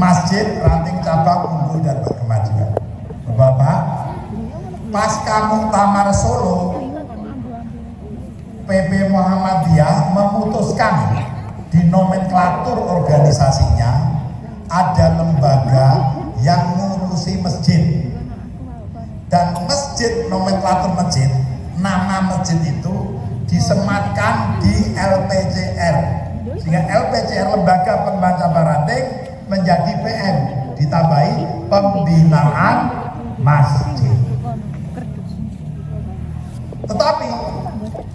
Masjid Ranting Cabang Unggul dan Berkemajuan. Bapak, pasca Muktamar Solo, PP Muhammadiyah memutuskan di nomenklatur organisasinya ada lembaga yang ngurusi masjid, dan masjid, nomenklatur masjid, nama masjid itu disematkan di LPCR, sehingga LPCR, Lembaga Pengembangan Cabang Ranting, menjadi PM, ditambahi pembinaan masjid. Tetapi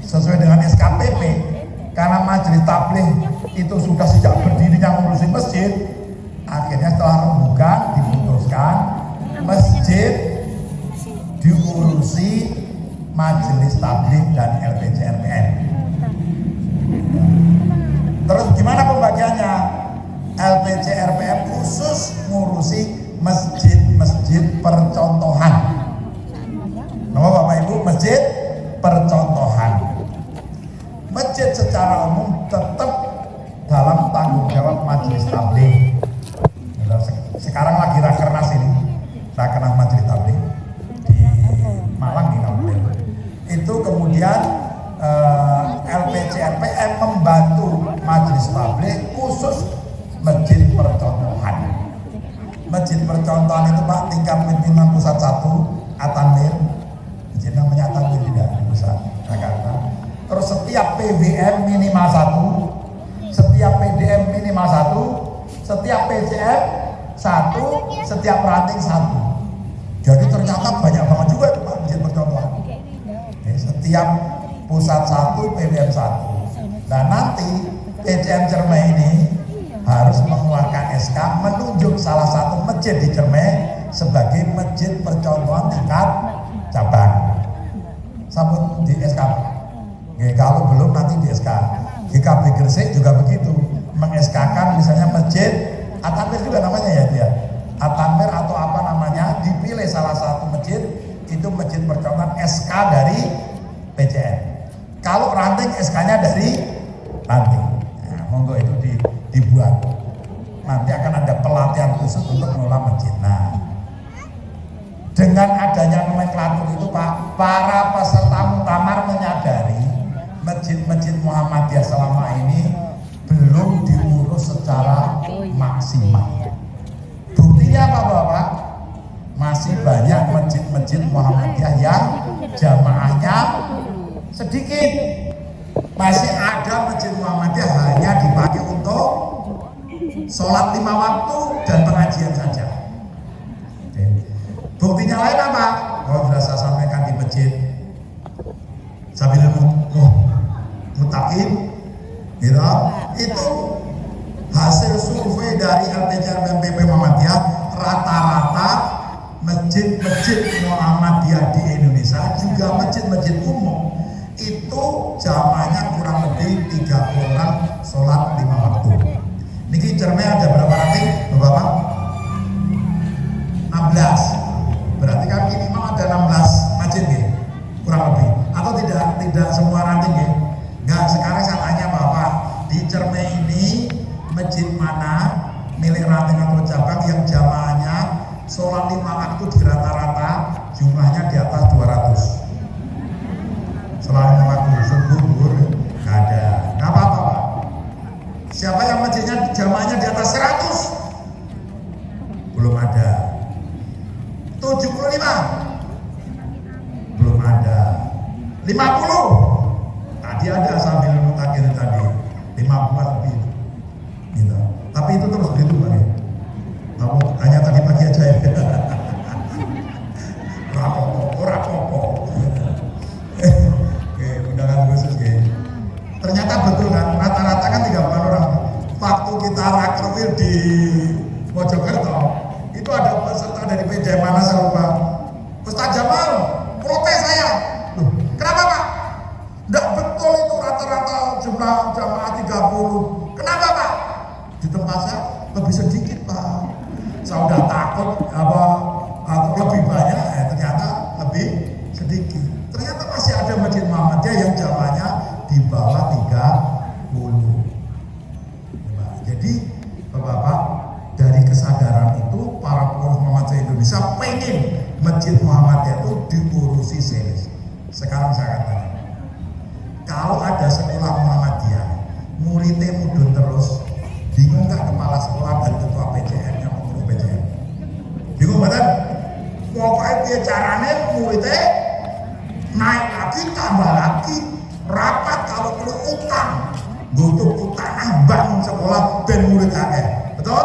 sesuai dengan SKPP, karena Majelis Tabligh itu sudah sejak berdirinya ngurusi masjid, akhirnya setelah rembukan diputuskan masjid diurusi Majelis Tabligh dan LPCRPN. Terus gimana pembagiannya? LPCRPN khusus ngurusi masjid-masjid percontohan. Nama Bapak Ibu, masjid percontohan. Masjid secara umum tetap dalam tanggung jawab Majelis Tabligh. Sekarang lagi rakernas ini, rakernas Majelis Tabligh di Malang di Kabupaten. Itu kemudian LPCRPN membantu Majelis Tabligh khusus masjid percontohan. Masjid percontohan itu Pak, tingkat pimpinan pusat 1 Atanmir, masjid namanya Atanmir juga di pusat Jakarta. Terus setiap PWM minimal 1, setiap PDM minimal 1, setiap PCM 1, setiap ranting 1. Jadi ternyata banyak banget juga itu Pak masjid percontohan. Setiap pusat 1, PWM 1. Dan nanti PCM Cermai ini harus mengeluarkan SK menunjuk salah satu masjid di Cermai sebagai masjid percontohan tingkat cabang. Sambut di SK. Kalau belum nanti di SK. GKB Gresik juga begitu, meng-SK-kan misalnya masjid Atanmir juga namanya ya dia. Atanmir atau apa namanya, dipilih salah satu masjid itu masjid percontohan SK dari PCN. Kalau ranting SK-nya dari ranting. Nah, monggo itu dibuat. Nanti akan ada pelatihan khusus untuk mengelola masjid. Nah, dengan adanya nomenklatur itu Pak, para peserta muktamar menyadari masjid-masjid Muhammadiyah selama ini belum diurus secara maksimal. Buktinya apa Bapak? Masih banyak masjid-masjid Muhammadiyah yang jamaahnya sedikit. Masih ada masjid Muhammadiyah hanya dipakai untuk sholat 5 waktu dan pengajian saja. Oke. Buktinya lain apa? Kalau sudah saya sampaikan di masjid Sabilul Muttaqin, gitu, itu hasil survei dari LPCR dan PP Muhammadiyah, rata-rata masjid-masjid Muhammadiyah di Indonesia, juga masjid-masjid umum, itu jamaahnya kurang lebih 30 orang sholat 5 waktu. Niki Cermai ada berapa ranting Bapak? 16. Berarti kan minimal ada 16 masjid ya? Kurang lebih. Atau tidak semua ranting ya? Enggak, sekarang saya tanya Bapak, di Cermai ini masjid mana milik ranting atau cabang yang jamaahnya sholat 5 waktu di rata-rata jumlahnya di atas 200. Sholat 5 waktu, subuh, nggak ada. Nggak apa-apa Pak. Siapa yang masjidnya jamaahnya di atas 100? Belum ada. 75? Belum ada. 50? Tadi ada sambil Muttaqin tadi. 50 lebih. Gitu. Tapi itu terus begitu Pak. Kamu hanya tadi pagi aja ya. Rapopo. Oke, undangan khusus ya. Ternyata betul kan, rata-rata kan 30 orang. Waktu kita rakrwil di Mojokerto, itu ada peserta dari PJ mana saya lupa. Ustaz Jamal, protes saya. Loh, kenapa Pak? Enggak betul itu rata-rata jumlah jamaah 30. Kenapa Pak? Di tempat saya lebih sedikit Pak. Saya udah takut lebih banyak, ternyata lebih sedikit. Ternyata masih ada masjid Muhammadiyah yang jamaahnya di bawah 30. Jadi Bapak, dari kesalahan kesadaran itu para pengurus Muhammadiyah Indonesia pengen Masjid Muhammadiyah itu diurusi serius. Sekarang saya katakan, kalau ada sekolah Muhammadiyah muridnya mudun terus, bingung nggak kepala sekolah dan ketua PJN-nya pengurus PJN? Bingung banget. Pokoknya dia caranya muridnya naik lagi, tambah lagi, rapat kalau perlu utang, butuh utang bangun sekolah dan murid akeh. Betul?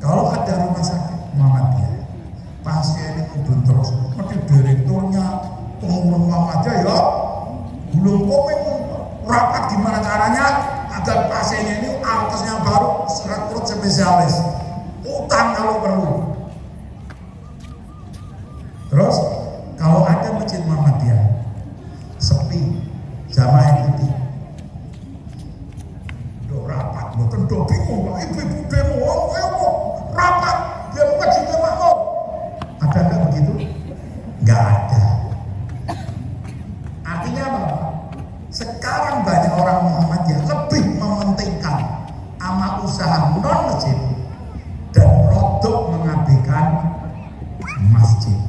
Kalau ada rumah sakit Muhammadiyah, pasien itu terus, mesti direkturnya pengurus Muhammadiyah ya, belum komen rapat gimana caranya agar pasiennya ini alkesnya baru rekrut spesialis, utang kalau perlu. Terus kalau ada masjid Muhammadiyah sepi, jamaah ikuti, do rapat, bukan do bingung, ibu-ibu demo, rapat, dia bukan juga makmur. Ada nggak begitu? Nggak ada. Artinya apa? Sekarang banyak orang Muhammadiyah lebih mementingkan amal usaha non masjid dan rodok mengabaikan masjid.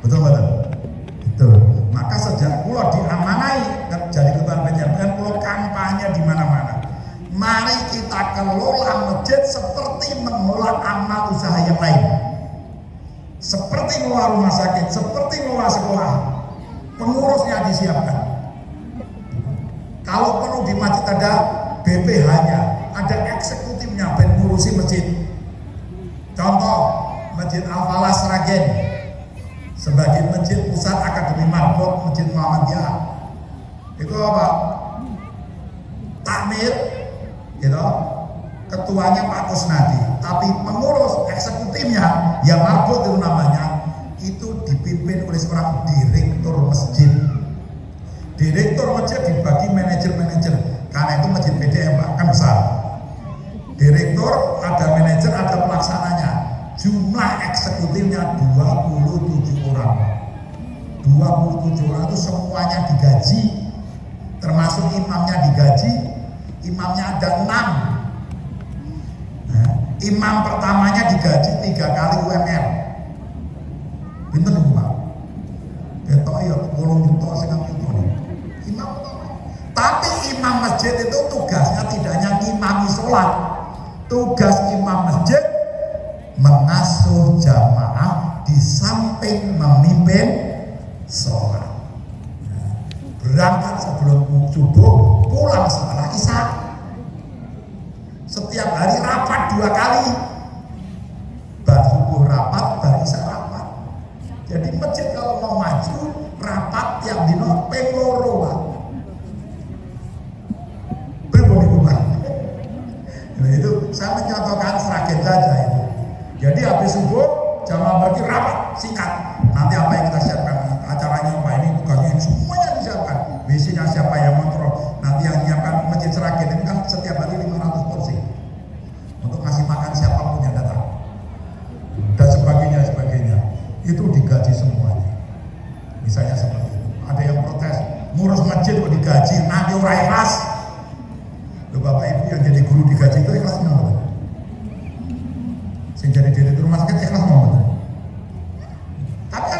Betul betul. Betul. Maka sejak pulau diamanai jadi ketua PJN, pulau kampanye di mana-mana. Mari kita kelola masjid seperti mengelola amal usaha yang lain. Seperti mengelola rumah sakit, seperti mengelola sekolah. Pengurusnya disiapkan. Kalau perlu di masjid ada BPH-nya, ada eksekutifnya ben ngurusi masjid. Contoh, Masjid Al-Falah Sragen sebagai masjid pusat akademi marbot Masjid Muhammadiyah. Itu apa? Takmir, gitu. Ketuanya Pak Kusnadi, tapi pengurus eksekutifnya yang marbot itu namanya, itu dipimpin oleh seorang direktur masjid. Direktur masjid dibagi manajer-manajer, karena itu masjid PDM Pak, kan besar. Direktur, ada manajer, ada pelaksananya. Jumlah eksekutifnya 27 orang. 27 orang itu semuanya digaji, termasuk imamnya digaji. Imamnya ada 6. Nah, imam pertamanya digaji 3 kali UMR. Pinter nih Pak. Ketok ya 10 juta setengah juta nih. Imam pertama. Tapi imam masjid itu tugasnya tidak hanya ngimami sholat. Tugas imam masjid mengasuh jamaah di samping memimpin sholat. Nah, berangkat sebelum subuh, pulang setelah isya. Setiap hari rapat 2 kali. Bar subuh rapat, bar isya rapat. Jadi masjid kalau mau maju rapat tiap dino pengloro Pak. Nah, itu saya mencontohkan Sragen saja itu. Jadi habis subuh jamaah pergi rapat singkat. Nanti apa yang kita siapkan, acaranya apa ini, tugasnya ini semuanya disiapkan. WC-nya siapa yang kontrol. Nanti yang menyiapkan masjid Sragen itu kan setiap hari 500 porsi untuk ngasih makan siapapun yang datang dan sebagainya. Itu digaji semuanya. Misalnya seperti itu. Ada yang protes, ngurus masjid kok digaji, nanti orang ikhlas. Loh, Bapak Ibu yang jadi guru digaji itu ikhlas nggak betul? Yang jadi direktur rumah sakit ikhlas nggak betul? Tapi kan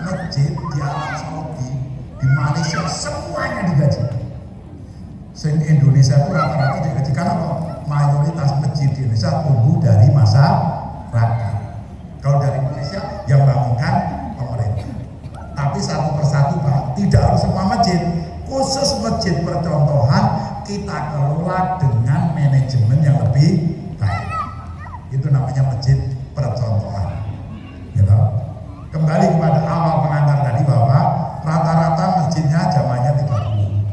masjid di Arab Saudi, di Malaysia semuanya digaji. Sehingga Indonesia itu rata-rata digaji karena apa? Mayoritas masjid di Indonesia tumbuh dari masyarakat. Kalau dari Malaysia yang bangunkan pemerintah. Tapi satu persatu Pak, tidak harus semua masjid. Khusus masjid percontohan kita kelola dengan manajemen yang lebih baik. Itu namanya masjid percontohan. Gitu. Kembali kepada awal pengantar tadi bahwa rata-rata masjidnya jamaahnya 30.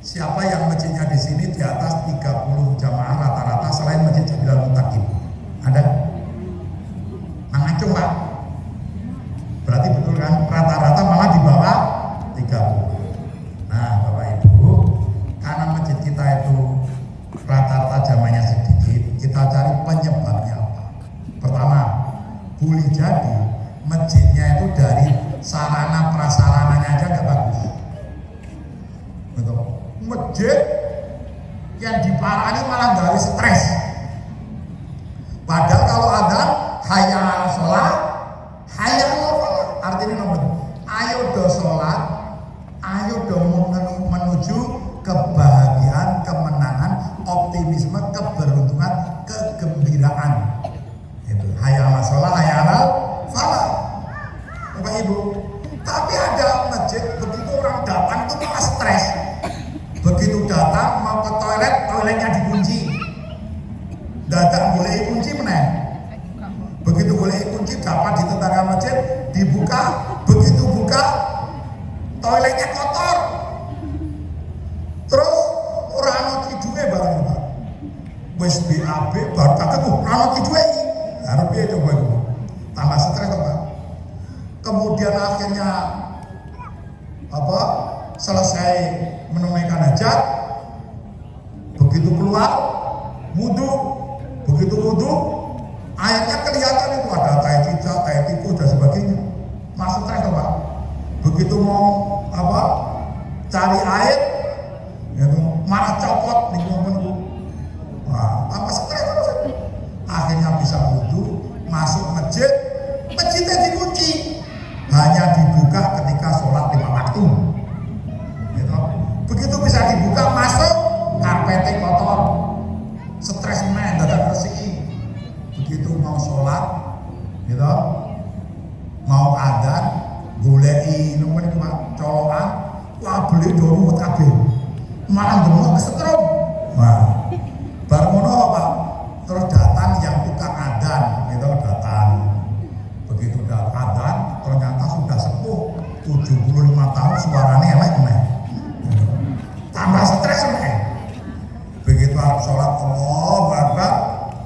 Siapa yang masjidnya di sini di atas 30 jamaah rata-rata selain masjid Jabilal Mutakin? Ada? Mangacung Pak. Berarti betul kan? Rata-rata malah di bawah 30. Nah Bapak Ibu, karena masjid kita itu rata-rata jamaahnya sedikit, kita cari penyebabnya apa. Pertama, boleh jadi masjidnya itu dari sarana prasarananya aja nggak bagus. Betul. Masjid yang diparani malah dari stres. Padahal kalau adzan hayya 'alas shalah, hayya 'alal falah. Artinya nomor, ayo do sholat, ayo do menuju kebahagiaan, kemenangan, optimisme, keberuntungan, kegembiraan. Itu hayya 'alas shalah, hayya 'alal falah. Bapak Ibu, tapi ada masjid begitu orang datang itu malah stres. Begitu datang mau ke toilet, toiletnya dikunci. Datang boleh kunci meneh. Begitu boleh kunci dapat di tetangga masjid, dibuka, begitu buka toiletnya kotor. Terus orang ana kiduke bareng Pak. Wis BAB baru kaget tuh ana kiduke iki. Arep piye coba iku? Tambah stres kok Pak. Kemudian akhirnya selesai menunaikan hajat, begitu keluar wudhu, begitu wudhu airnya kelihatan itu ada tai cicak, tai tikus dan sebagainya. Masuk stres Pak. Begitu mau cari air, itu malah copot nih ngomongku. Wah, tambah stres terus. Akhirnya bisa wudhu, masuk masjid, masjidnya dikunci, hanya dibuka ketika sholat 5 waktu. Gitu. Begitu bisa dibuka, masuk, karpetnya kotor, stres men, dadak bersih. Begitu mau sholat, gitu, mau adzan, goleki nomor itu Pak, colokan, wah beli dulu kabeh, malah demok kesetrum. Wah, baru ngono Pak, terus datang yang tukang adzan, gitu, datang. Begitu udah adzan, ternyata sudah sepuh 75 tahun, suaranya elek men. Tambah stres men. Begitu harus sholat, Allahu Akbar,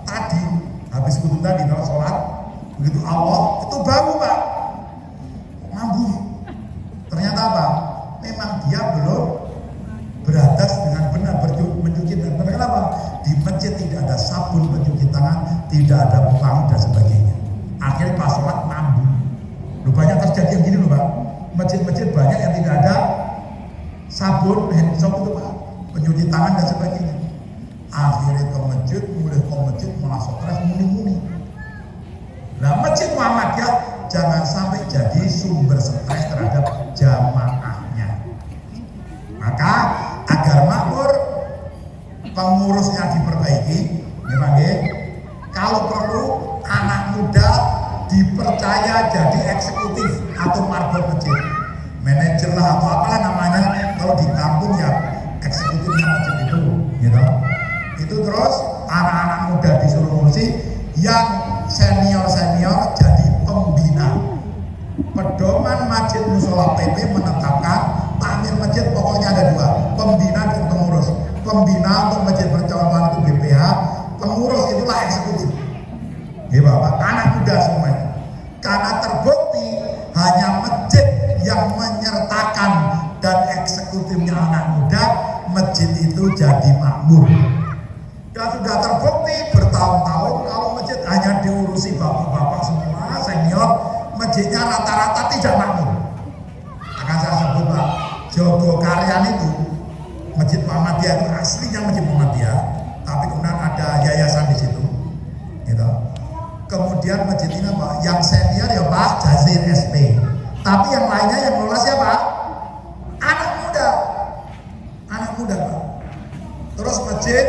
tadi habis wudhu tadi kalau sholat, begitu Allah itu baru Pak mambu. Ternyata apa? Memang dia belum beradas dengan benar mencuci dan benar. Kenapa? Di masjid tidak ada sabun pencuci tangan, tidak ada pewangi dan sebagainya. Akhirnya pas sholat mambu. Lu banyak terjadi yang gini loh Pak. Masjid-masjid banyak yang tidak ada sabun, hand soap itu Pak, pencuci tangan dan sebagainya. Akhirnya ke masjid, mulai ke masjid malah stres muni-muni. Nah masjid Muhammadiyah jangan sampai jadi sumber stres terhadap jamaahnya. Maka agar makmur, pengurusnya diperbaiki, memang kalau perlu anak muda dipercaya jadi eksekutif atau marbot masjid, manajer lah atau apalah namanya. Kalau di kampung ya eksekutifnya masjid itu, gitu. Itu terus anak-anak muda disuruh ngurusi, yang senior-senior jadi pembina. Pedoman Masjid Mushola PP menetapkan takmir masjid pokoknya ada 2, pembina dan pengurus. Pembina untuk masjid percontohan itu BPH, pengurus itulah eksekutif. Ya Bapak, anak muda semua itu. Karena terbukti hanya masjid yang menyertakan dan eksekutifnya anak muda, masjid itu jadi makmur. Dan sudah terbukti bertahun-tahun kalau masjid hanya diurusi bapak-bapak semua senior, masjidnya rata-rata tidak makmur. Akan saya sebut Pak, Jogo Karyan itu Masjid Muhammadiyah itu aslinya Masjid Muhammadiyah, tapi kemudian ada yayasan di situ, gitu. Kemudian masjid ini Pak, yang senior ya Pak Jazir SP, tapi yang lainnya yang ngelola siapa? Anak muda Pak. Terus masjid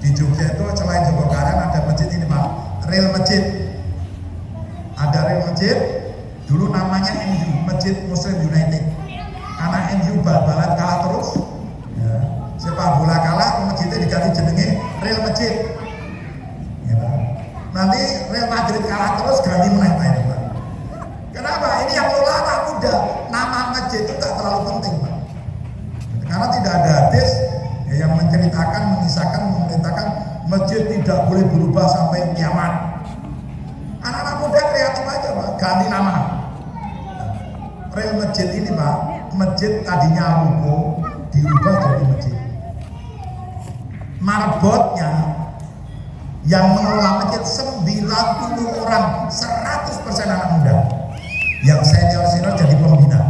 di Jogja itu selain Jogo Karyan ada masjid ini Pak, Real Masjid. Ada Real Masjid, dulu namanya MU, Masjid Muslim United. Karena MU bal-balan kalah terus, ya, sepak bola kalah, masjidnya diganti jenenge Real Masjid. Gitu. Nanti Real Madrid kalah terus ganti menang itu Pak. Kenapa? Ini yang lola anak muda. Nama masjid itu tak terlalu penting Pak. Karena tidak ada hadis yang menceritakan, mengisahkan, memerintahkan masjid tidak boleh berubah sampai kiamat. Anak-anak muda kreatif aja Pak, ganti nama. Real Masjid ini Pak, masjid tadinya ruko diubah jadi masjid. Marbotnya yang mengelola masjid 90 orang, 100% anak muda. Yang senior-senior jadi pembina.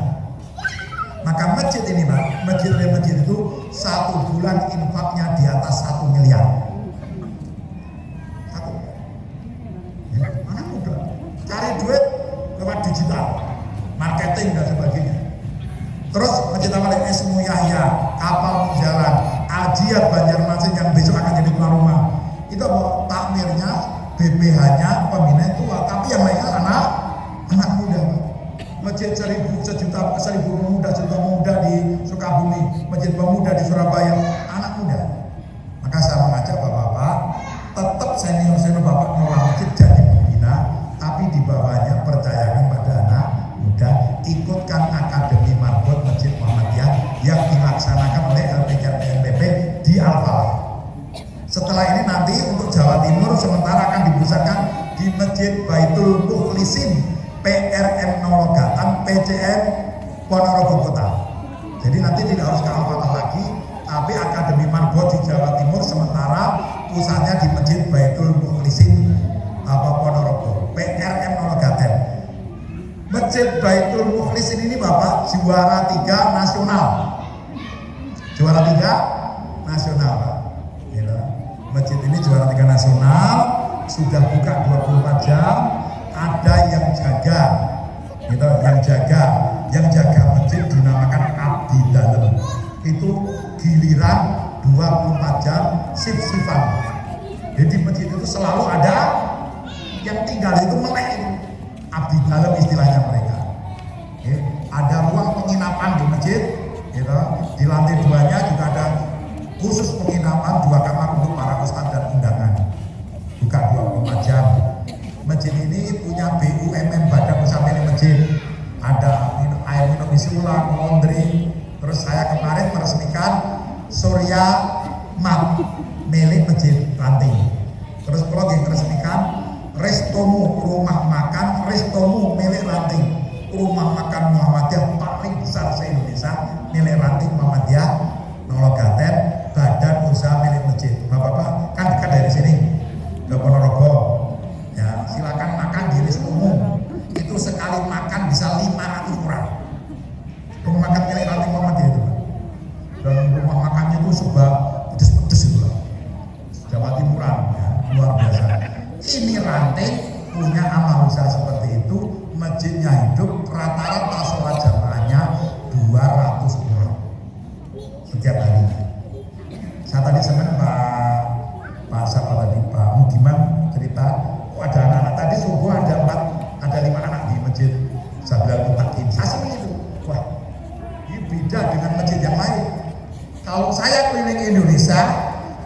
Maka masjid ini Pak, masjid itu 1 bulan infaknya di atas 1 miliar. 1000 pemuda di Sukabumi, masjid pemuda di Surabaya, anak muda. Maka saya mengajak bapak-bapak, tetap senior bapak ngelola masjid jadi pembina, tapi di bawahnya percayakan pada anak muda, ikutkan Akademi Marbot Masjid Muhammadiyah yang dilaksanakan oleh LPK BNPB di Al-Falah. Setelah ini nanti untuk Jawa Timur sementara akan dipusatkan di Masjid Baitul Mukhlisin PRM Nologatan PCM Ponorogo Kota. Jadi nanti tidak harus ke Al-Falah lagi, tapi Akademi Marbot di Jawa Timur sementara pusatnya di Masjid Baitul Mukhlisin Ponorogo PRM Nologatan. Masjid Baitul Mukhlisin ini Bapak juara 3 nasional. Juara 3 nasional Pak. Gitu. Masjid ini juara 3 nasional, sudah buka 24 jam, ada yang jaga. Gitu, yang jaga masjid dinamakan abdi dalem. Itu giliran 24 jam shift-shiftan. Jadi masjid itu selalu ada yang tinggal itu melek itu. Abdi dalam istilahnya mereka. Ya, ada ruang penginapan di masjid, gitu. Di lantai 2-nya juga ada khusus penginapan 2 kamar untuk para ustadz dan undangan. Buka 24 jam. Masjid ini punya BUMN, Badan Usaha Milik Masjid. Ada air minum isi ulang, laundry. Terus saya kemarin meresmikan Surya Map milik Masjid Ranting. Terus kalau yang meresmikan Restomu, rumah makan Restomu milik Ranting, rumah makan Muhammadiyah paling besar se-Indonesia milik Ranting Muhammadiyah Nologaten, badan usaha milik masjid. Bapak-bapak kan dekat dari sini ke Ponorogo, ya silakan makan di Restomu. Itu sekali makan bisa 500 orang. Rumah makan milik Ranting Muhammadiyah itu, dan rumah makannya itu serba pedes-pedes itu lah. Jawa Timuran, ya, luar biasa. Ini Ranting punya amal usaha seperti itu, masjidnya hidup, rata-rata sholat jamaahnya 200 orang setiap hari. Saya tadi senang Pak siapa tadi, Pak Mugiman cerita, oh ada anak-anak tadi subuh ada 5 anak di masjid Sabilal Mutakin. Saya senang itu, wah ini beda dengan masjid yang lain. Kalau saya keliling Indonesia,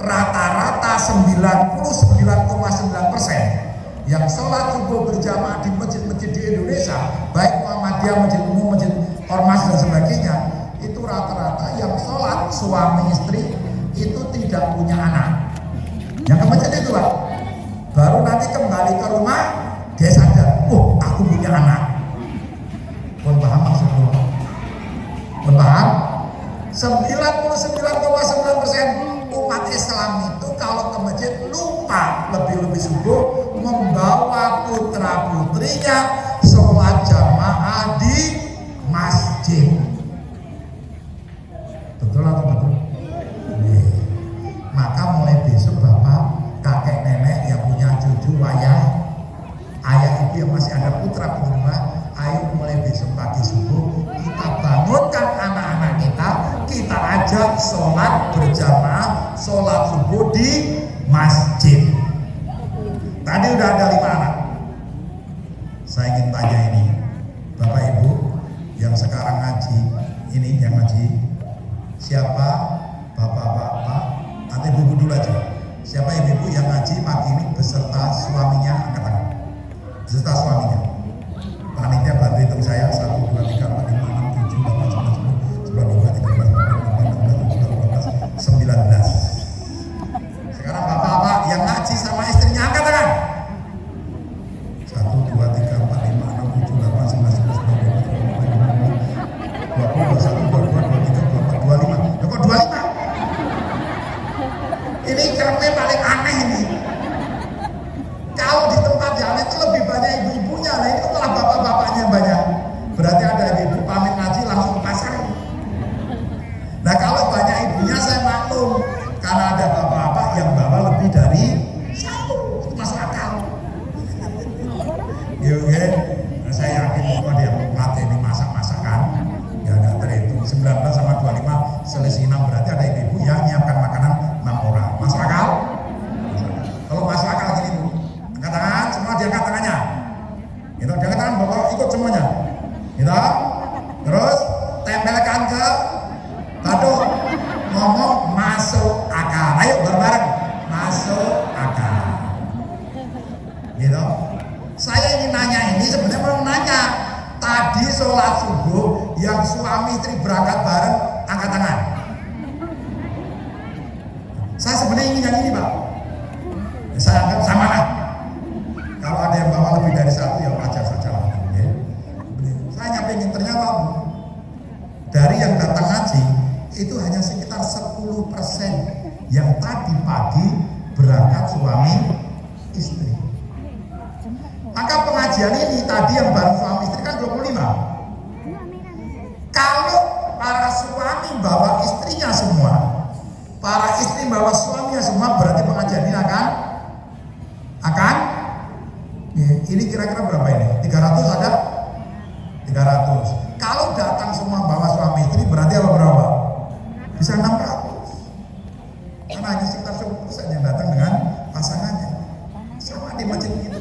rata-rata 99,9% yang sholat subuh berjamaah di masjid-masjid di Indonesia, baik Muhammadiyah, masjid umum, masjid ormas dan sebagainya, itu rata-rata yang sholat suami istri itu tidak punya anak. Yang ke masjid itu Pak, baru nanti kembali ke rumah dia sadar, oh aku punya anak. Pun paham maksudnya? Pun paham? 99,9% umat Islam itu kalau ke masjid lupa lebih-lebih subuh membawa putra putrinya sholat jamaah di masjid. Betul atau betul? Maka mulai besok Bapak, kakek nenek yang punya cucu, ayah ibu yang masih ada putra putri rumah, ayo mulai besok pagi subuh kita bangunkan anak-anak kita ajak sholat berjamaah, sholat subuh di masjid. Tadi udah ada 5 anak. Saya ingin tanya ini, Bapak Ibu yang sekarang ngaji, ini yang ngaji, siapa Bapak-bapak, atau Ibu dulu aja, siapa ibu-ibu yang ngaji pagi ini beserta suaminya, angkat tangan. Beserta suaminya. Panitia bantu hitung saya, 1, 2, 3, 4, 5, 6, 7, 8, 9, 10, 11, 12, 13, 14, 15, 16, 17, 18, 19. Sekarang bapak-bapak yang ngaji sama istrinya angkat tangan. 1, 2, 3, 4, 5, 6, 7, 8, 19, 20, 21, 22, 23, 24, 25. Ya kok 25? Ini kerapnya paling aneh ini. Kalau di tempat jalan itu lebih banyak ibu-ibunya, nah ini malah bapak-bapaknya banyak. Berarti ada ibu pamit ngaji langsung pasar. Nah kalau banyak ibunya saya maklum, karena ada bapak-bapak yang bawa lebih dari 1, itu masuk akal. Oke, nah, saya yakin kalau ada yang melatih ini masak-masakan, ya nggak terhitung. 19 sama 25 selisih 6, berarti ada ibu-ibu yang menyiapkan makanan 6 orang. Masuk akal? Kalau masuk akal gini Bu, angkat tangan, semua diangkat tangannya. Gitu, diangkat tangan, bapak ikut semuanya. Gitu, terus Lalu ngomong masuk akal. Ayo bareng-bareng masuk akal. Gitu. Saya ingin nanya ini sebenarnya mau nanya. Tadi sholat subuh yang suami istri berangkat bareng angkat tangan. Saya sebenarnya ingin yang ini Pak. Saya anggap sama lah. Kalau ada yang bawa lebih dari satu ya wajar saja lah. Ya. Saya hanya ingin ternyata dari yang datang ngaji itu hanya sekitar 10% yang tadi pagi berangkat suami istri. Maka pengajian ini tadi yang bareng suami istri kan 25. Kalau para suami bawa istrinya semua, para istri bawa suaminya semua, berarti pengajian ini akan ini kira-kira berapa ini? 300 ada? 300. Kalau datang semua bawa suami istri berarti apa berapa? Bisa 600. Karena hanya sekitar 10% yang datang dengan pasangannya. Sama di masjid itu.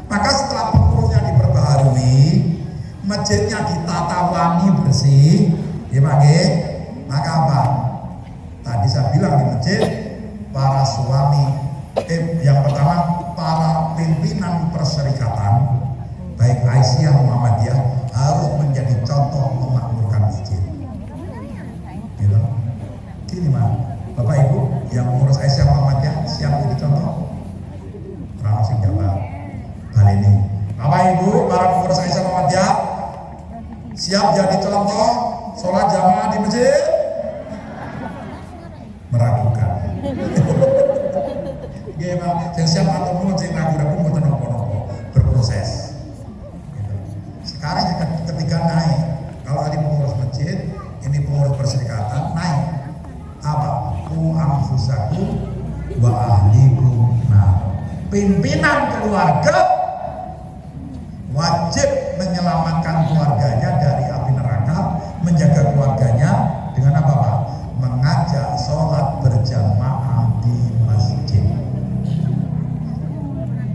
Maka setelah pengurusnya diperbaharui, masjidnya ditata wangi bersih, ya Pak Nggih. Maka apa? Tadi saya bilang di masjid para suami yang pertama para pimpinan perserikatan baik Aisyah Muhammadiyah harus menjadi contoh memakmurkan masjid. Gitu. Gini Pak, Bapak Ibu yang mengurus Aisyah Muhammadiyah siap jadi contoh. Orang sing jawab. Hal ini. Bapak Ibu para pengurus Aisyah Muhammadiyah siap jadi contoh sholat jamaah di masjid? Meragukan. Iya Pak, yang siap atau mau yang ragu-ragu mau nopo-nopo berproses. Gitu. Sekarang ketika naik, kalau tadi pengurus masjid, ini pengurus perserikatan naik. Apa? Ku anfusaku wa ahlikum. Nah, pimpinan keluarga wajib menyelamatkan keluarganya dari api neraka, menjaga keluarganya dengan apa Pak? Mengajak sholat berjamaah di masjid.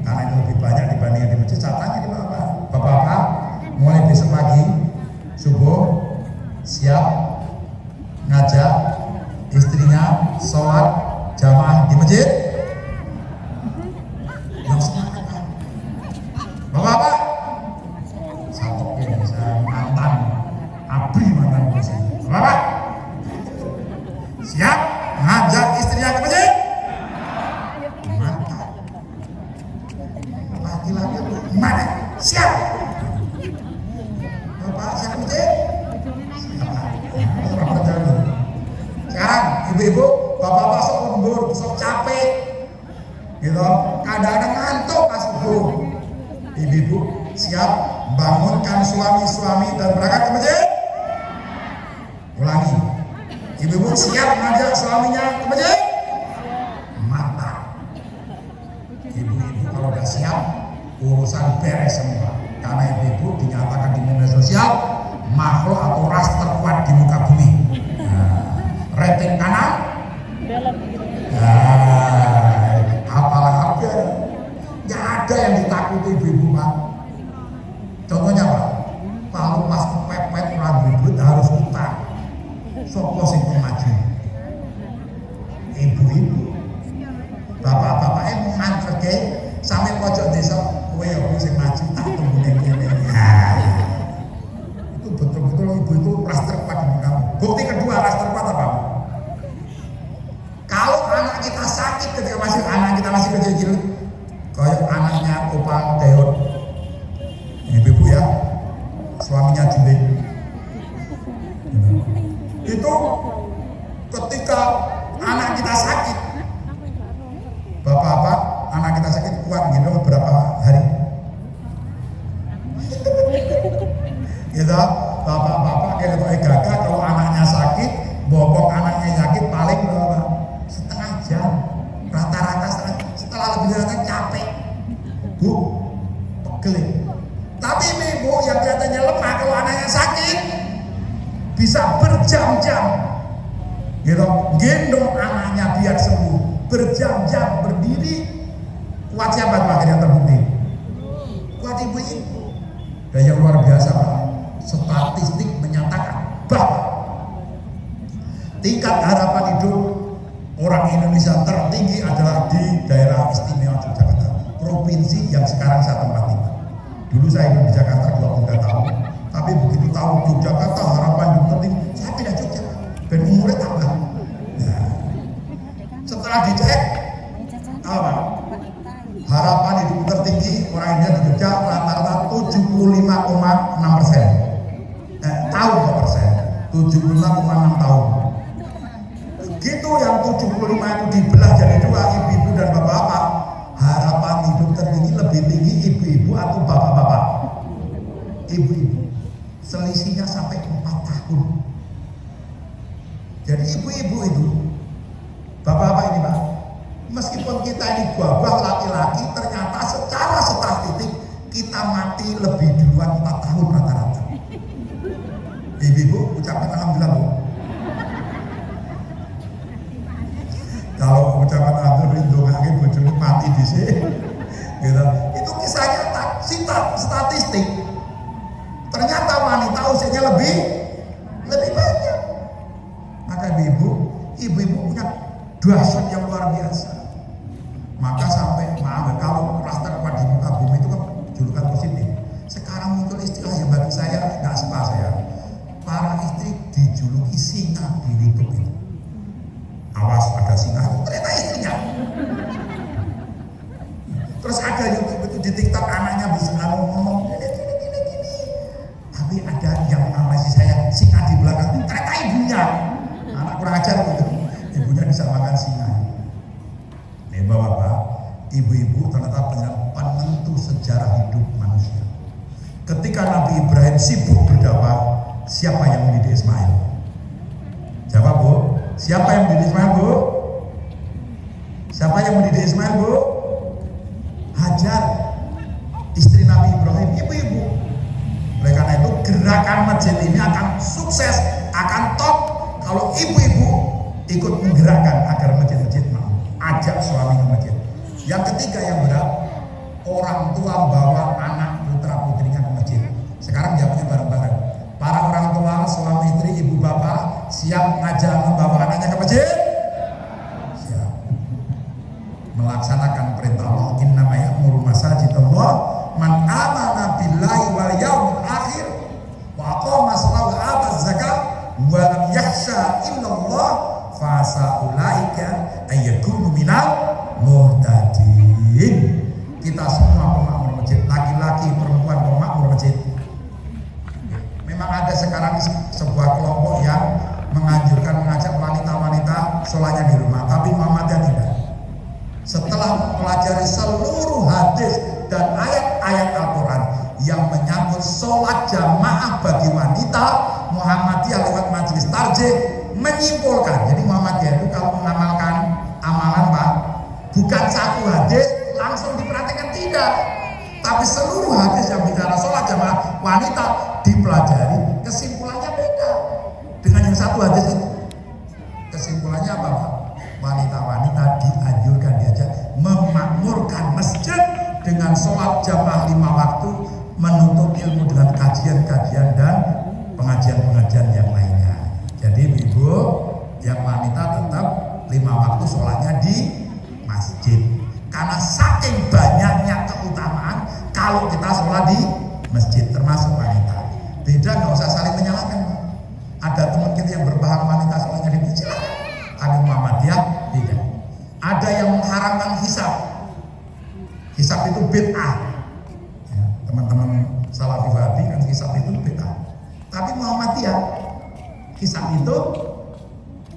Karena ini lebih banyak dibanding di masjid, saya tanya di Bapak-bapak, mulai besok pagi subuh siap ngajak istrinya sholat jamaah di masjid. Yang semangat Pak. Bapak-bapak, satu ini saya mantan abri mantan kursi. Bapak, siap ngajak istrinya ke masjid? Mantap. Laki-laki mana? Siap. Bapak siap ke masjid? Siap. Sekarang ibu-ibu, bapak-bapak sok lembur, sok capek, gitu. Kadang-kadang ngantuk pas subuh. Ibu-ibu siap bangunkan suami-suami dan berangkat ke masjid? Ulangi. Ibu-ibu siap ngajak suaminya ke masjid? Mantap. Ibu-ibu kalau udah siap, urusan beres semua. Karena ibu-ibu dinyatakan di media sosial makhluk atau ras terkuat di muka bumi. Nah, rating kanan? Nah, apalah apa? Nggak ada yang ditakuti ibu-ibu Pak. Contohnya Pak, kalau pas kepepet orang ribut harus utang. Sopo sing maju? Ibu-ibu, bapak-bapak mau ngantreke sampai pojok desa, kowe ya sing maju tak tunggu kene. Nah, itu betul-betul ibu itu ras terkuat di kamu. Bukti kedua ras terkuat apa? Kalau anak kita sakit ketika anak kita masih kecil-kecil, kayak anaknya Opang Deot, ibu-ibu ya, suaminya Juling. Itu ketika anak kita sakit, bapak-bapak, anak kita sakit kuat gitu beberapa hari. Gitu, bapak-bapak kayak gagah kalau anaknya sakit, bobok anaknya sakit paling berapa? Setengah jam, rata-rata setelah lebih dari capek, bu, pegel. Tapi ibu yang katanya lemah kalau anaknya sakit bisa berjam-jam, gitu, gendong anaknya biar sembuh, berjam-jam berdiri. Kuat siapa Pak yang terbukti? Kuat ibu-ibu. Dan yang luar biasa Pak, statistik menyatakan bahwa tingkat harapan hidup orang Indonesia tertinggi adalah di daerah istimewa Yogyakarta, provinsi yang sekarang saya tempati. Dulu saya hidup di Jakarta 23 tahun, tapi begitu tahu Yogyakarta harapan hidup tertinggi, saya pindah Jogja, dan umurnya tambah. Nah, setelah dicek, apa? Harapan hidup tertinggi orang Indonesia di Jogja rata-rata 75,6%. Tahun ke persen, 75,6 tahun. Begitu yang 75 itu dibelah jadi dua, ibu-ibu dan bapak-bapak, harapan hidup tertinggi lebih tinggi ibu-ibu atau bapak-bapak? Ibu-ibu. Selisihnya sampai 4 tahun. Jadi ibu-ibu itu, bapak-bapak ini Pak, meskipun kita ini gagah laki-laki, ternyata secara statistik kita mati lebih duluan 4 tahun rata-rata. Ibu-ibu ucapkan alhamdulillah Bu. Kalau ucapan alhamdulillah ndongake bojone mati dhisik. Gitu. Itu kisahnya statistik. Ternyata wanita usianya lebih banyak. Maka ibu-ibu punya dahsyat yang luar biasa. Maka sampai kalau klaster di muka bumi itu kan julukan positif. Sekarang muncul istilah yang bagi saya nggak suka saya. Para istri dijuluki singa di YouTube itu. Awas ada singa, ternyata istrinya. Terus ada YouTube itu di TikTok anaknya bisa ngomong gini. Tapi ada yang mengawasi saya singa di belakang, ternyata ibunya. Anak kurang ajar gitu. Ibunya bisa makan singa. Nih bapak-bapak, ibu-ibu ternyata penentu sejarah hidup manusia. Ketika Nabi Ibrahim sibuk berdakwah, siapa yang mendidik Ismail? Jawab Bu. Siapa yang mendidik Ismail Bu? Siapa yang mendidik Ismail Bu? Hajar, istri Nabi Ibrahim, ibu-ibu. Oleh karena itu gerakan masjid ini akan sukses, akan top kalau ibu-ibu ikut menggerakkan agar masjid-masjid mau ajak suami ke masjid. Yang ketiga yang berat, orang tua bawa anak putra putrinya ke masjid. Sekarang jawabnya bareng-bareng. Para orang tua, suami istri, ibu bapak siap ngajak membawa anaknya ke masjid? Siap. Melaksanakan perintah Allah, innama ya'muru masajidallah man amana billahi wal yaumil akhir wa aqama sholata wa ata zakat wa lam yakhsha illallah fa saulaika ayyakunu minal muhtadin. Kita semua pemakmur masjid, laki-laki, perempuan pemakmur masjid. Memang ada sekarang sebuah kelompok yang menganjurkan mengajak wanita-wanita sholatnya di rumah, tapi Muhammadiyah tidak. Setelah mempelajari seluruh hadis dan ayat-ayat Al-Quran yang menyangkut sholat jamaah bagi wanita, Muhammadiyah lewat majelis tarjih menyimpulkan. Jadi Muhammadiyah itu kalau mengamalkan amalan Pak, bukan satu hadis langsung diperhatikan, tidak, tapi seluruh hadis yang bicara sholat jamaah wanita dipelajari, kesimpulannya beda dengan yang satu hadis itu. Kesimpulannya apa Pak? Wanita-wanita dianjurkan, diajak memakmurkan masjid dengan sholat jamaah 5 waktu, menuntut ilmu dengan kajian-kajian dan pengajian-pengajian yang lainnya. Jadi ibu yang wanita tetap 5 waktu sholatnya di masjid, karena saking banyaknya keutamaan kalau kita sholat di masjid, termasuk wanita. Beda, nggak usah saling menyalahkan. Ada teman kita yang berpaham wanita sholatnya di masjid, ada Muhammadiyah tidak. Ada yang mengharamkan hisab. Hisab itu bid'ah. Ya, teman-teman Salafi Wahabi kan hisab itu bid'ah. Tapi Muhammadiyah hisab itu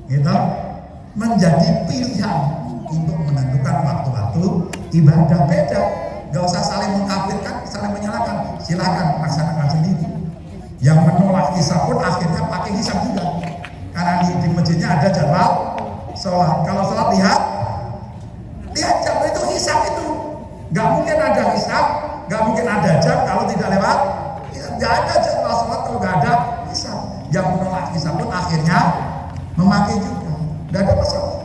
gitu, menjadi pilihan untuk menentukan waktu-waktu ibadah. Beda, nggak usah saling mengkafirkan, saling menyalahkan. Silakan laksanakan sendiri. Yang menolak hisab pun akhirnya pakai hisab juga, karena di masjidnya ada jadwal sholat. Kalau sholat lihat jam itu hisab itu. Nggak mungkin ada hisab, nggak mungkin ada jam kalau tidak lewat. Nggak ada jadwal sholat kalau nggak ada hisab. Yang menolak hisab pun akhirnya memakai juga. Nggak ada masalah.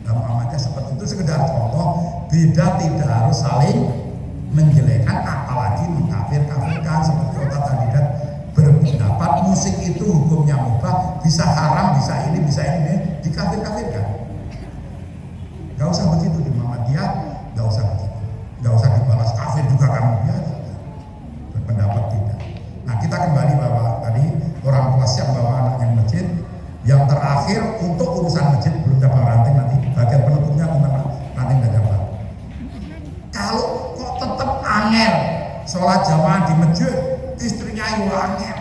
Dan Muhammadiyah seperti itu sekedar contoh. Beda, tidak harus saling menjelekkan, apalagi mengkafir-kafirkan. Seperti Ustaz tadi berpendapat musik itu hukumnya mubah, bisa haram, bisa ini, bisa bisa ini dikafir-kafirkan. Gak usah begitu di Muhammadiyah, gak usah begitu, gak usah dibalas kafir juga kamu ya. Berpendapat tidak. Nah kita kembali bahwa tadi orang tua siap bawa anaknya ke masjid. Yang terakhir untuk urusan masjid belum cabang ranting, nanti bagian penutupnya tentang ranting dan cabang. Kalau kok tetap angel sholat jamaah di masjid, istrinya itu angel,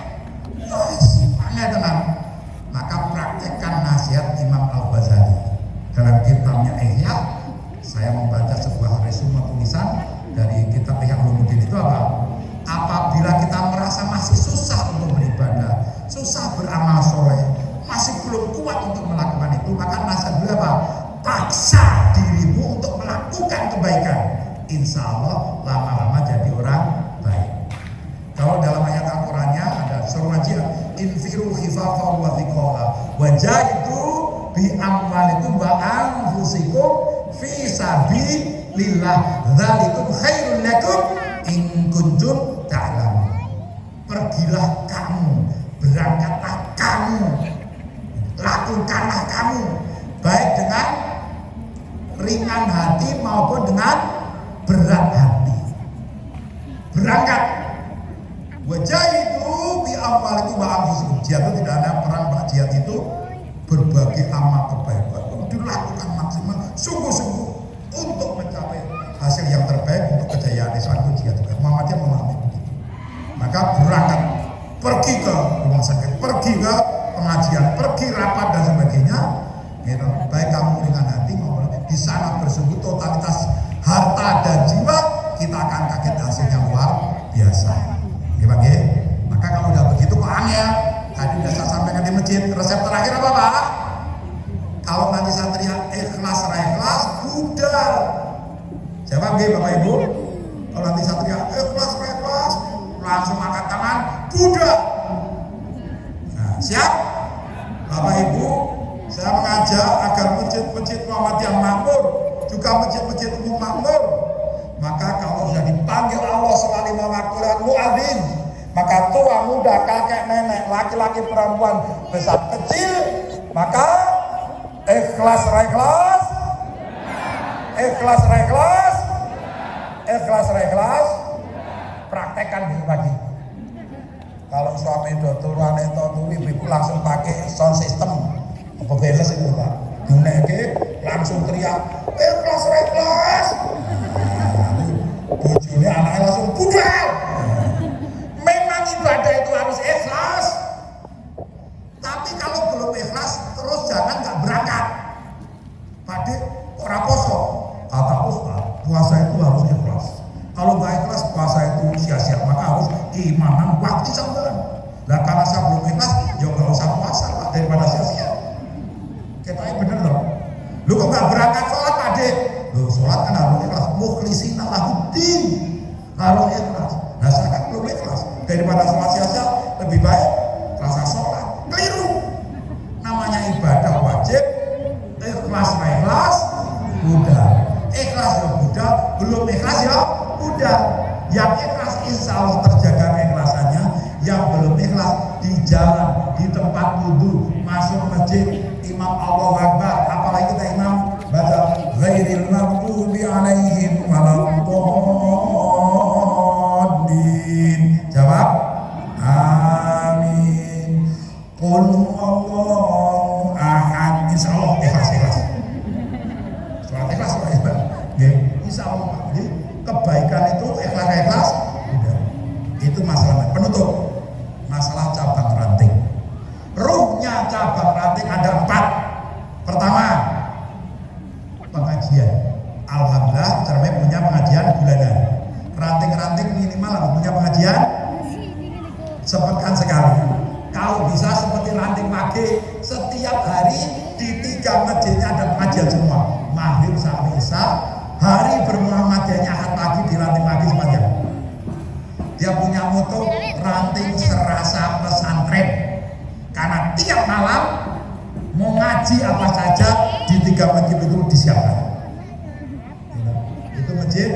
angel tenang. Maka praktekkan nasihat Imam Al-Ghazali dalam kitabnya Ihya. Saya membaca sebuah resume tulisan dari kitab Ihya Ulumuddin itu apa? Apabila kita merasa masih susah untuk beribadah, susah beramal soleh, masih belum kuat untuk melakukan itu, maka nasihat beliau apa? Paksa dirimu untuk melakukan kebaikan. Insya Allah lama-lama jadi orang baik. Kalau dalam ayat Al-Qurannya ada surah Jihad, infiru khifafan wa thiqala wajahidu bi amwalikum wa anfusikum fi sabilillah dzalikum khairul lakum in kuntum ta'lamun. Pergilah kamu, berangkatlah kamu, lakukanlah kamu, baik dengan ringan hati maupun dengan berat hati. Berangkat. Wajah itu bi amwalikum wa anfusikum. Jihad itu tidak ada perang, jihad itu berbagai amal kebaikan dilakukan maksimal, sungguh-sungguh untuk mencapai hasil yang terbaik untuk kejayaan Islam itu jihad juga. Muhammadiyah memahami begitu. Maka berangkat, pergi ke rumah sakit, pergi ke pengajian, pergi rapat dan sebagainya. Gitu. Baik kamu dengan hati maupun di sana bersungguh totalitas harta dan jiwa, kita akan kaget hasilnya luar biasa. Gimana? Maka kalau udah begitu kok angel. Tadi udah saya sampaikan di masjid. Resep terakhir apa Pak? Kalau nanti saya teriak ikhlas ikhlas, budal. Jawab gak Bapak Ibu? Kalau nanti saya teriak ikhlas, langsung angkat tangan, budal. Nah, siap? Bapak Ibu, saya mengajak agar masjid-masjid Muhammadiyah makmur, juga masjid-masjid umum makmur. Maka kalau sudah dipanggil Allah selalu memakmurkan muadzin, maka tua, muda, kakek, nenek, laki-laki, perempuan, besar, kecil, maka ikhlas, praktekkan berbagi. Kalau suami itu turun itu ibu langsung pakai sound system, apa beres itu Pak? Duneke langsung teriak ikhlas. Bojone anaknya langsung budal. Memang ibadah itu harus ikhlas. Tapi kalau belum ikhlas, terus jangan nggak berangkat. Pade ora poso. Kata Ustaz, puasa itu harus ikhlas. Kalau nggak ikhlas, puasa itu sia-sia. Maka harus keimanan waktu sampean. Nah karena saya belum ikhlas, ya nggak usah puasa Pak, daripada sia-sia. Katanya bener loh. Lu kok nggak berangkat sholat Pade? Lu sholat kan harus ikhlas. Mukhlisina lahuddin, harus ikhlas. Nah saya kan belum ikhlas. Daripada sholat sia-sia, lebih baik rasa sholat. Keliru. Namanya ibadah wajib. Ikhlas, udah. Ikhlas ya udah, belum ikhlas ya udah. Yang ikhlas insya Allah terjaga keikhlasannya. Yang belum ikhlas di jalan, di tempat wudhu, masuk masjid, imam Allahu Akbar, apalagi kita imam baca ghairil maghdubi alaihim waladdallin. Jawab amin. Qul huwallahu ahad. Insyaallah ikhlas. Surat ikhlas Pak Isban. Nggih, insyaallah. Jadi kebaikan itu ikhlas. Udah. Itu masalah penutup. Masalah cabang ranting. Ruhnya cabang ranting ada 4. Pertama, pengajian. Alhamdulillah Cermek punya pengajian bulanan. Ranting-ranting minimal harus punya pengajian sepekan sekali. Kalau bisa seperti ranting pagi, setiap hari di 3 masjidnya ada pengajian semua. Maghrib sampai Isya, hari bermuhammadiyahnya ahad pagi di ranting pagi sepanjang. Dia punya moto ranting serasa pesantren. Karena tiap malam mau ngaji apa saja di 3 masjid itu disiapkan. Itu masjid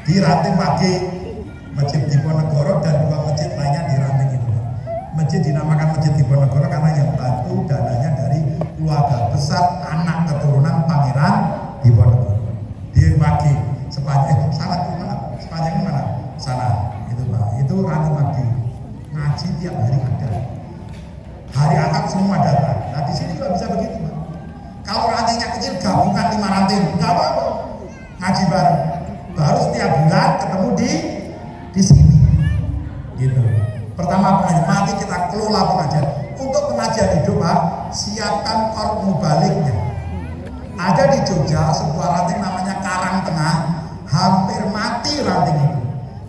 di ranting pagi, masjid Diponegoro dan 2 masjid lainnya di ranting itu. Masjid dinamakan masjid Diponegoro karena yang bantu dananya dari keluarga besar anak keturunan Pangeran Diponegoro. Dia pagi sepanjang sepanjang mana? Sana itu Pak. Itu Ranu Magdi ngaji tiap hari ada. Hari Ahad semua datang. Nah di sini juga bisa begitu Pak. Kalau rantainya kecil gabungkan 5 rantai, nggak apa-apa. Ngaji bareng. Baru setiap bulan ketemu di sini. Gitu. Pertama pengajian, mari kita kelola pengajian. Untuk pengajian hidup Pak, siapkan kor mubaliknya. Ada di Jogja sebuah ranting namanya Karang Tengah, hampir mati ranting itu.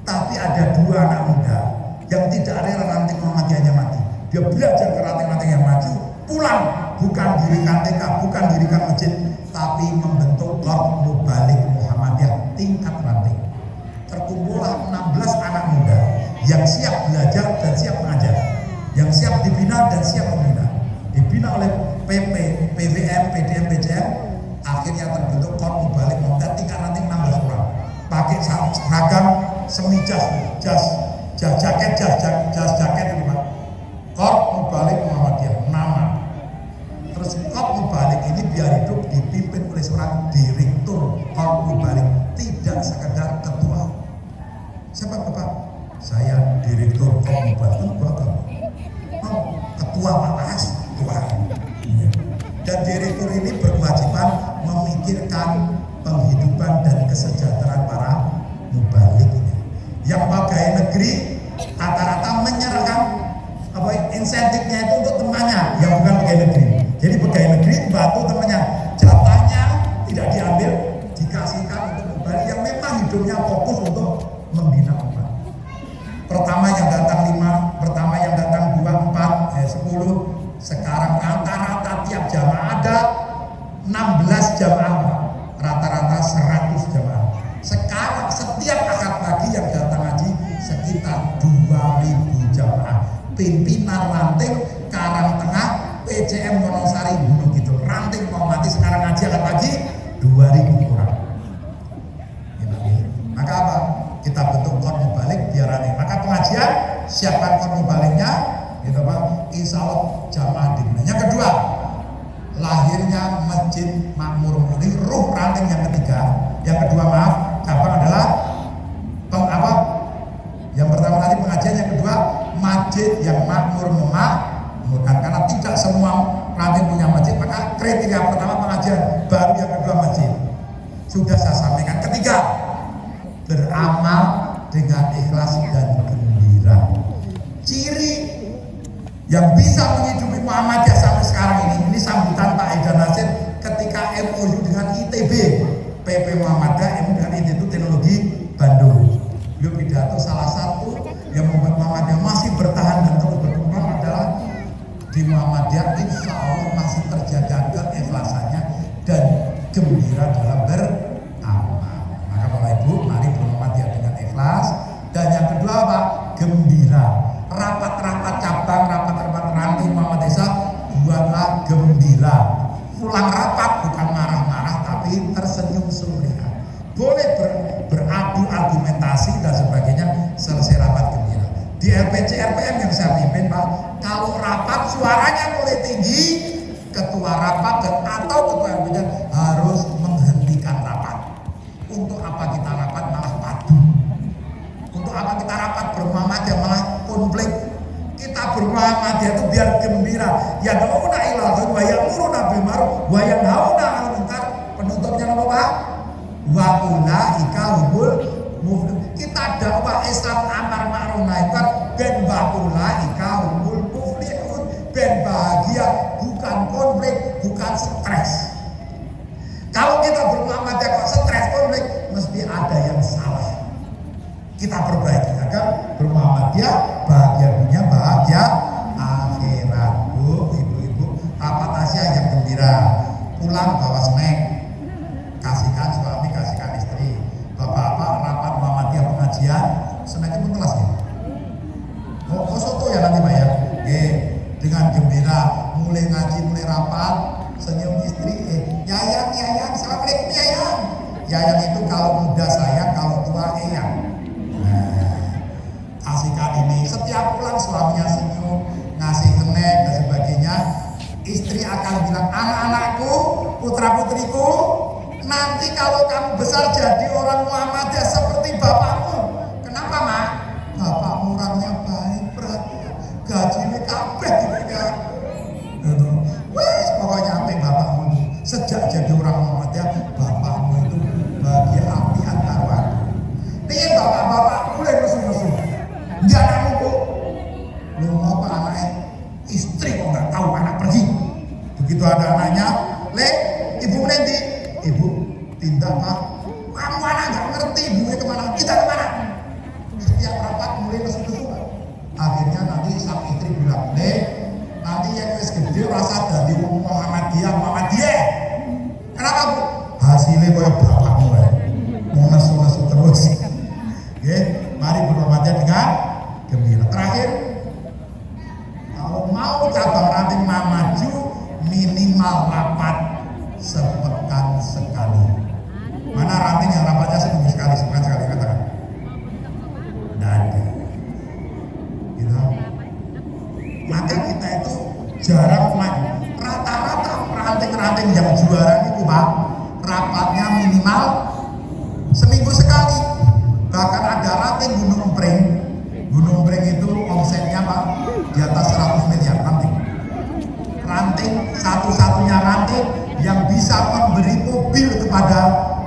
Tapi ada 2 anak muda yang tidak rela ranting Muhammadiyahnya mati. Dia belajar ke ranting-ranting yang maju, pulang, bukan dirikan TK, bukan dirikan masjid, tapi membentuk kor mubalik Muhammadiyah tingkat ranting. Terkumpullah 16 anak muda yang siap belajar dan siap mengajar, yang siap dibina dan siap membina. Dibina oleh PP, PVM, PDM, PCM, akhirnya terbentuk kor mubalik Muhammadiyah tingkat ranting 16 orang. Pakai seragam semi jas jaket itu Pak. Kor mubalik Muhammadiyah nama. Terus kor mubalik ini biar hidup dipimpin oleh seorang direktur kor mubalik, tidak sekedar ketua. Siapa Bapak? Saya direktur kor mubalik. Bapak? Oh, ketua Mas, ketua. Dan direktur ini berkewajiban memikirkan penghidupan dan kesejahteraan para mubalik. Yang pegawai negeri rata-rata menyerahkan insentifnya itu untuk temannya yang bukan pegawai negeri. Jadi pegawai negeri bantu temannya, jatahnya tidak diambil, dikasihkan untuk mubalik yang memang hidupnya fokus untuk membina umat. Pertama yang datang 5, pertama yang datang 2, 4, 10. Sekarang rata-rata tiap jamaah ada 16 jamaah, rata-rata 100 jamaah. Sekarang setiap akad pagi yang datang haji sekitar 2.000 jamaah. Pimpinan ranting Karang Tengah PCM Wonosari Gunung Kidul, ranting mau mati sekarang ngaji akad pagi 2.000 orang. Maka apa? Kita bentuk kor mubalik biar aneh. Maka pengajian siapkan kor mubaliknya, gitu Pak. Insya Allah jamaah dimana. Yang kedua, lahirnya Masjid Makmur Muni, ruh ranting yang ketiga. Yang kedua cabang adalah yang pertama tadi pengajian, yang kedua masjid yang makmur memakmurkan, karena tidak semua ranting punya masjid. Maka kriteria pertama pengajian, baru yang kedua masjid. Sudah saya sampaikan. Ketiga, beramal dengan ikhlas dan gembira. Ciri yang bisa menghidupi Muhammadiyah sampai sekarang ini sambutan Pak Haidar Nasir ketika MOU dengan ITB, PP Muhammadiyah, MOU dengan Institut Teknologi Bandung. Beliau pidato, salah satu yang membuat Muhammadiyah masih bertahan dan terus berkembang adalah di Muhammadiyah insya Allah masih terjaga keikhlasannya dan gembira dalam beramal. Maka Bapak Ibu, mari bermuhammadiyah dengan ikhlas. Dan yang kedua Pak, gembira. Rapat-rapat cabang, rapat-rapat ranting Muhammadiyah buatlah gembira. Pulang rapat bukan marah-marah tapi tersenyum soleha. Boleh beradu argumentasi dan sebagainya, selesai rapat gembira. Di RPC RPM yang saya pimpin Pak, kalau rapat suaranya mulai tinggi, ketua rapat dan atau ketua RPC harus menghentikan rapat. Untuk apa kita rapat malah padu? Untuk apa kita rapat bermuhammadiyah malah konflik? Kita bermuhammadiyah itu biar gembira. Ya da'una ilal khair wa ya'muruna bil ma'ruf wa yanhauna 'anil munkar. Penutupnya apa Pak? Wa ulaika humul muflihun. Kita dakwah Islam amar ma'ruf nahi munkar ben wa ulaika humul muflihun. Ben bahagia, bukan konflik, bukan stres. Kalau kita bermuhammadiyah kok stres konflik, mesti ada yang salah. Kita perbaiki agar bermuhammadiyah bahagia dunia, bahagia akhirat. Bu, ibu-ibu, rapat Asia yang gembira. Pulang bawa snack, kasihkan suami, kasihkan istri. Bapak-bapak rapat Muhammadiyah pengajian, snacknya pun kelas ya. Oh soto ya nanti Pak ya. Dengan gembira, mulai ngaji, mulai rapat, senyum istri. Yayang, assalamualaikum Yayang. Yayang itu kalau muda saya, kalau tua Eyang. Kasihkan ini, setiap pulang suaminya senyum, ngasih snack dan sebagainya. Istri akan bilang, anak-anakku, putra-putriku, nanti kalau kamu besar jadi orang Muhammadiyah seperti bapakmu. Kenapa, Mak? Bapakmu orangnya baik, gajinya kabeh diberikan. Wes, pokoknya apa bapakmu itu. Sejak jadi orang Muhammadiyah, bapakmu itu bahagia api antar waktu. Ini bapak-bapak mulai mesum-mesum. Dia anakmu, Bu. Lu mau apa anaknya? Istri kok nggak tahu anak pergi. Begitu ada anaknya, Le, ibu nanti, ibu tindak Pak. Kamu anak nggak ngerti ibunya kemana? Kita kemana? Setiap rapat mulai mesum-mesum. Akhirnya nanti sang istri bilang, Le, nanti yang wis gede rasa dari Muhammadiyah. Kenapa, Bu? Hasilnya kayak bapakmu ya. Mau nesu-nesu terus. Oke, mari bermuhammadiyah dengan gembira. Terakhir, kalau mau cabang ranting maju minimal rapat sepekan sekali. Mana ranting yang rapatnya seminggu sekali, sepekan sekali, katakan? Tidak ada. Gitu. Maka kita itu jarang maju. Rata-rata ranting-ranting yang juara itu, Pak, rapatnya minimal seminggu sekali. Bahkan ada ranting Gunung Pring. Gunung Pring itu omsetnya, Pak, di atas 100 miliar ranting. Ranting, satu-satunya ranting yang bisa memberi mobil kepada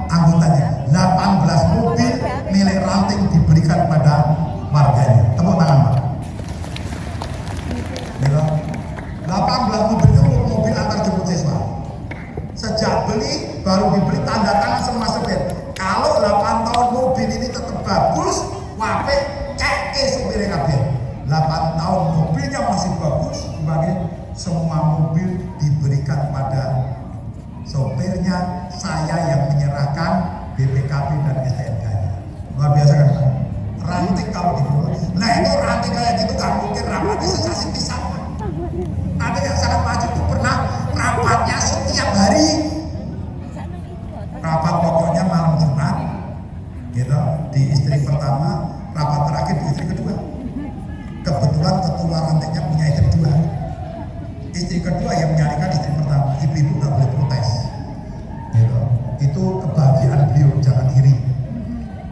anggotanya. 18 mobil milik ranting diberikan kepada warganya. Tepuk tangan, Pak. 18 mobil itu mobil antar jemput siswa. Sejak beli baru diberi tanda tangan semua sopir. Kalau 8 tahun mobil ini tetap bagus, wape keke sopirnya kabeh. 8 tahun mobilnya masih bagus, sebagai semua mobil diberikan pada sopirnya, saya yang menyerahkan BPKB dan STNK-nya. Luar biasa kan? Ranting kalau dikelola. Nah itu ranting kayak gitu gak mungkin rapatnya sesasi pisah. Ada yang sangat maju itu pernah rapatnya setiap hari. Rapat pokoknya malam Jumat, gitu. Di istri pertama, rapat terakhir di istri kedua. Kebetulan ketua rantingnya punya istri dua. Istri kedua yang menyarikan istri pertama. Ibu-ibu nggak boleh protes. Gitu. Itu kebahagiaan beliau, jangan iri.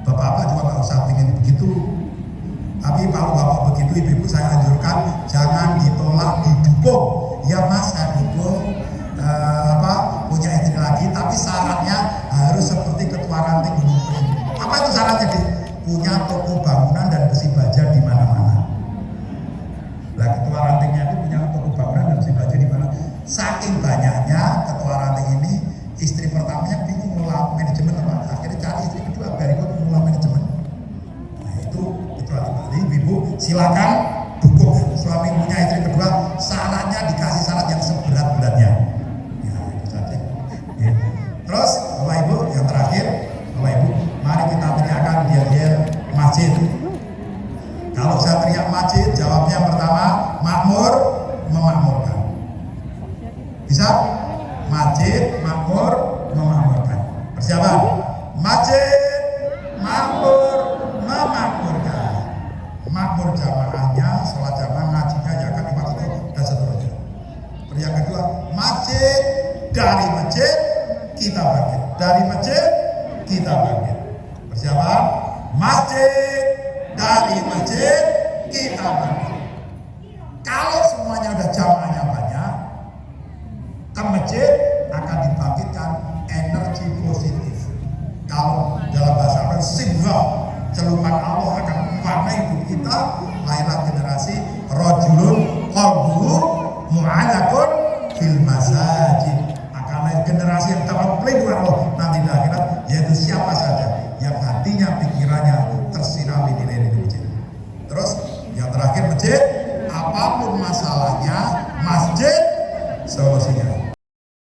Bapak-bapak juga nggak usah ingin begitu. Tapi kalau bapak begitu, ibu-ibu saya anjurkan jangan ditolak, didukung. Ya Mas, saya dukung punya istri lagi, tapi syaratnya harus seperti ketua ranting Gunung Pring. Apa itu syaratnya? Punya toko bangunan dan besi baja di mana-mana. Nah, ketua rantingnya itu punya toko bangunan dan besi baja di mana? Saking banyaknya ketua ranting ini, istri pertamanya bingung ngelola manajemen apa. Akhirnya cari istri kedua biar ikut ngelola manajemen. Nah itu ibu silakan dukung suami punya istri kedua, syaratnya dikasih syarat yang seberat-beratnya. Ya itu saja. Ya. Terus Bapak Ibu yang terakhir, Bapak Ibu, mari kita teriakan yel-yel masjid. Kalau saya teriak masjid, jawabnya pertama makmur, memakmurkan. Bisa? Masjid, makmur, memakmurkan. Persiapan. Masjid, makmur, memakmurkan. Makmur jamaahnya, sholat jamaah, ngajinya, zakat, ibadah dan seterusnya. Yang kedua, masjid, dari masjid kita bangkit. Dari masjid kita bangkit. Persiapan. Masjid, dari masjid kita bangkit. Kalau semuanya udah jamaahnya banyak, ke masjid akan dibangkitkan energi positif. Kalau dalam bahasa Arab simha, celupan Allah akan mewarnai hidup kita. Lahirlah generasi rajulun qalbuhu mu'allaqun fil masajid. Akan lahir generasi yang dapat pelindungan Allah nanti di akhirat, yaitu siapa saja yang hatinya, pikirannya tersirami nilai-nilai